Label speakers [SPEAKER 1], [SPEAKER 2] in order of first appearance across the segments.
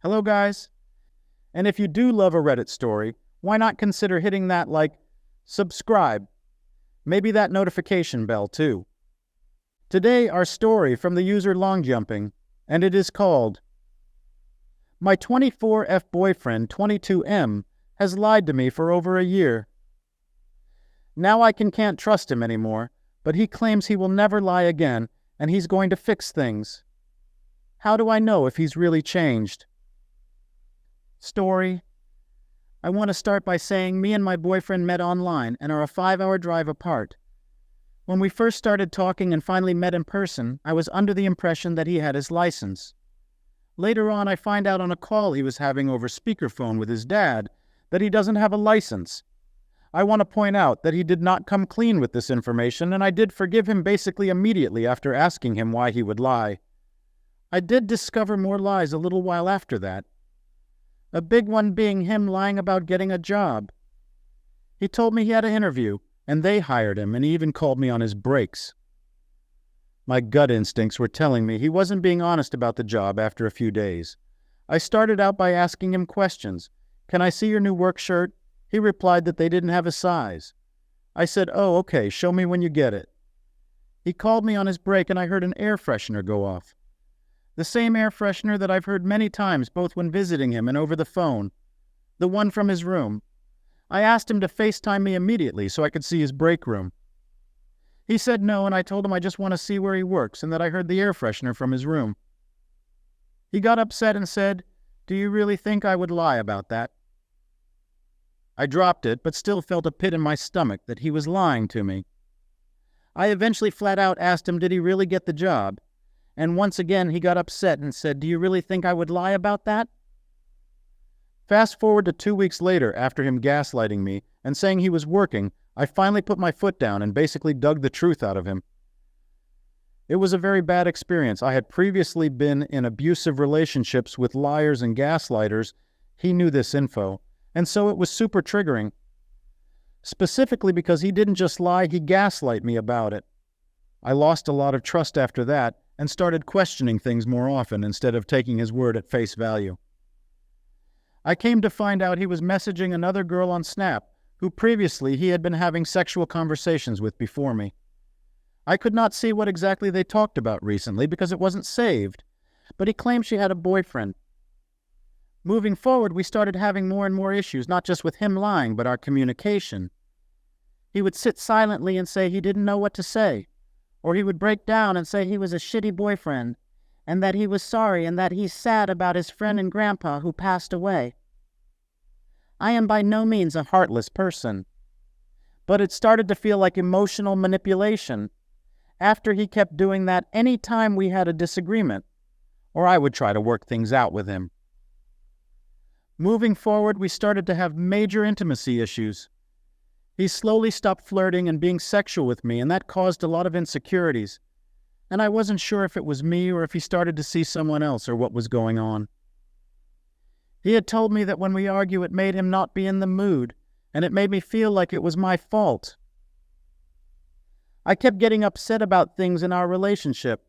[SPEAKER 1] Hello, guys. And if you do love a Reddit story, why not consider hitting that subscribe, maybe that notification bell too. Today, our story from the user Long Jumping, and it is called My 24F Boyfriend 22M has lied to me for over a year. Now I can't trust him anymore, but he claims he will never lie again and he's going to fix things. How do I know if he's really changed? Story. I want to start by saying me and my boyfriend met online and are a 5-hour drive apart. When we first started talking and finally met in person, I was under the impression that he had his license. Later on, I find out on a call he was having over speakerphone with his dad that he doesn't have a license. I want to point out that he did not come clean with this information, and I did forgive him basically immediately after asking him why he would lie. I did discover more lies a little while after that. A big one being him lying about getting a job. He told me he had an interview, and they hired him, and he even called me on his breaks. My gut instincts were telling me he wasn't being honest about the job after a few days. I started out by asking him questions. Can I see your new work shirt? He replied that they didn't have a size. I said, oh, okay, show me when you get it. He called me on his break, and I heard an air freshener go off. The same air freshener that I've heard many times, both when visiting him and over the phone. The one from his room. I asked him to FaceTime me immediately so I could see his break room. He said no, and I told him I just want to see where he works and that I heard the air freshener from his room. He got upset and said, do you really think I would lie about that? I dropped it, but still felt a pit in my stomach that he was lying to me. I eventually flat out asked him did he really get the job, and once again he got upset and said, do you really think I would lie about that? Fast forward to 2 weeks later, after him gaslighting me and saying he was working, I finally put my foot down and basically dug the truth out of him. It was a very bad experience. I had previously been in abusive relationships with liars and gaslighters. He knew this info, and so it was super triggering. Specifically because he didn't just lie, he gaslight me about it. I lost a lot of trust after that and started questioning things more often instead of taking his word at face value. I came to find out he was messaging another girl on Snap who previously he had been having sexual conversations with before me. I could not see what exactly they talked about recently because it wasn't saved, but he claimed she had a boyfriend. Moving forward, we started having more and more issues, not just with him lying, but our communication. He would sit silently and say he didn't know what to say, or he would break down and say he was a shitty boyfriend, and that he was sorry and that he's sad about his friend and grandpa who passed away. I am by no means a heartless person, but it started to feel like emotional manipulation after he kept doing that any time we had a disagreement, or I would try to work things out with him. Moving forward, we started to have major intimacy issues. He slowly stopped flirting and being sexual with me, and that caused a lot of insecurities. And I wasn't sure if it was me or if he started to see someone else or what was going on. He had told me that when we argue it made him not be in the mood, and it made me feel like it was my fault. I kept getting upset about things in our relationship.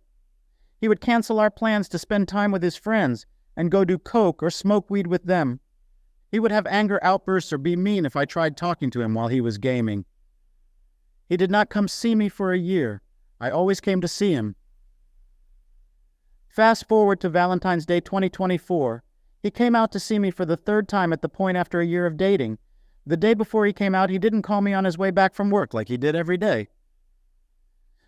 [SPEAKER 1] He would cancel our plans to spend time with his friends and go do coke or smoke weed with them. He would have anger outbursts or be mean if I tried talking to him while he was gaming. He did not come see me for a year. I always came to see him. Fast forward to Valentine's Day 2024. He came out to see me for the third time at the point after a year of dating. The day before he came out, he didn't call me on his way back from work like he did every day.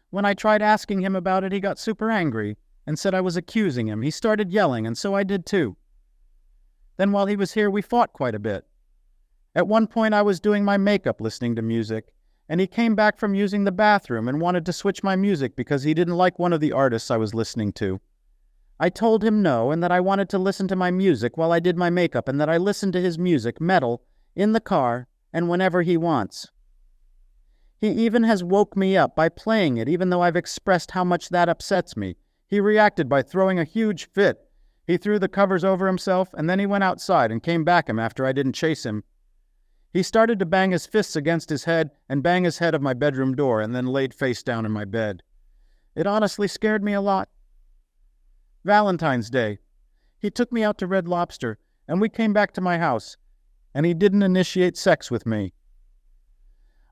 [SPEAKER 1] When I tried asking him about it, he got super angry and said I was accusing him. He started yelling, and so I did too. Then while he was here, we fought quite a bit. At one point, I was doing my makeup listening to music, and he came back from using the bathroom and wanted to switch my music because he didn't like one of the artists I was listening to. I told him no, and that I wanted to listen to my music while I did my makeup, and that I listened to his music, metal, in the car and whenever he wants. He even has woke me up by playing it, even though I've expressed how much that upsets me. He reacted by throwing a huge fit. He threw the covers over himself, and then he went outside and came back after I didn't chase him. He started to bang his fists against his head and bang his head of my bedroom door and then laid face down in my bed. It honestly scared me a lot. Valentine's Day. He took me out to Red Lobster, and we came back to my house, and he didn't initiate sex with me.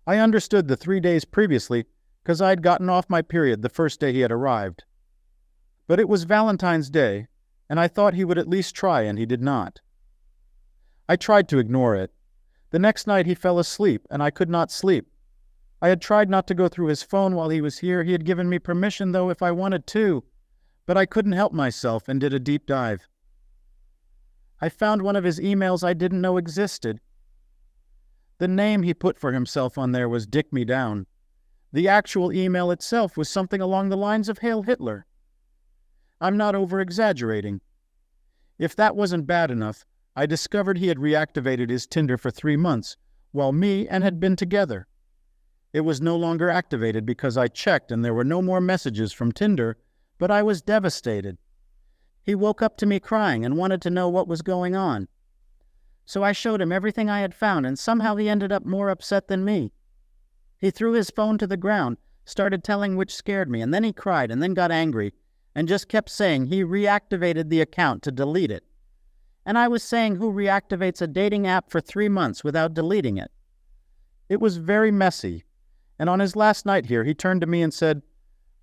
[SPEAKER 1] I understood the 3 days previously because I'd gotten off my period the first day he had arrived. But it was Valentine's Day, and I thought he would at least try, and he did not. I tried to ignore it. The next night he fell asleep, and I could not sleep. I had tried not to go through his phone while he was here. He had given me permission, though, if I wanted to, but I couldn't help myself and did a deep dive. I found one of his emails I didn't know existed. The name he put for himself on there was Dick Me Down. The actual email itself was something along the lines of Hail Hitler. I'm not over-exaggerating. If that wasn't bad enough, I discovered he had reactivated his Tinder for 3 months, while me and had been together. It was no longer activated because I checked and there were no more messages from Tinder, but I was devastated. He woke up to me crying and wanted to know what was going on. So I showed him everything I had found, and somehow he ended up more upset than me. He threw his phone to the ground, started telling which scared me, and then he cried and then got angry, and just kept saying he reactivated the account to delete it. And I was saying, who reactivates a dating app for 3 months without deleting it? It was very messy, and on his last night here, he turned to me and said,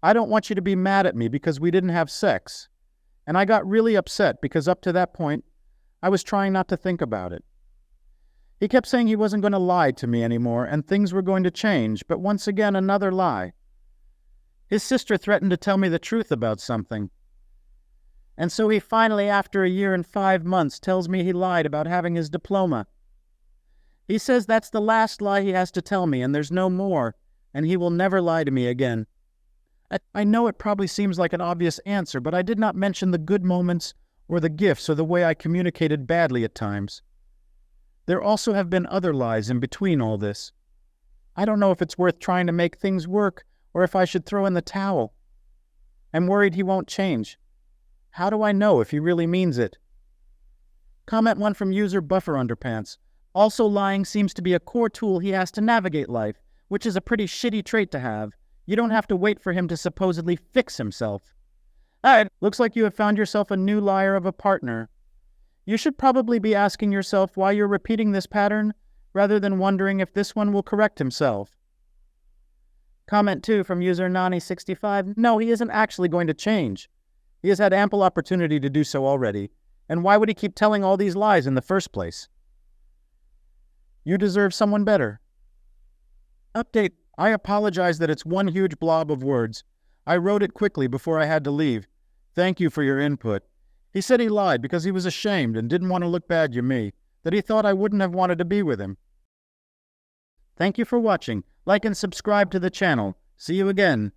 [SPEAKER 1] "I don't want you to be mad at me because we didn't have sex." And I got really upset because up to that point, I was trying not to think about it. He kept saying he wasn't going to lie to me anymore and things were going to change, but once again, another lie. His sister threatened to tell me the truth about something. And so he finally, after 1 year and 5 months, tells me he lied about having his diploma. He says that's the last lie he has to tell me and there's no more, and he will never lie to me again. I know it probably seems like an obvious answer, but I did not mention the good moments or the gifts or the way I communicated badly at times. There also have been other lies in between all this. I don't know if it's worth trying to make things work or if I should throw in the towel. I'm worried he won't change. How do I know if he really means it? Comment 1 from user Buffer Underpants. Also, lying seems to be a core tool he has to navigate life, which is a pretty shitty trait to have. You don't have to wait for him to supposedly fix himself. Alright, looks like you have found yourself a new liar of a partner. You should probably be asking yourself why you're repeating this pattern, rather than wondering if this one will correct himself. Comment 2 from user Nani65. No, he isn't actually going to change. He has had ample opportunity to do so already, and why would he keep telling all these lies in the first place? You deserve someone better. Update. I apologize that it's one huge blob of words. I wrote it quickly before I had to leave. Thank you for your input. He said he lied because he was ashamed and didn't want to look bad to me, that he thought I wouldn't have wanted to be with him. Thank you for watching. Like and subscribe to the channel. See you again.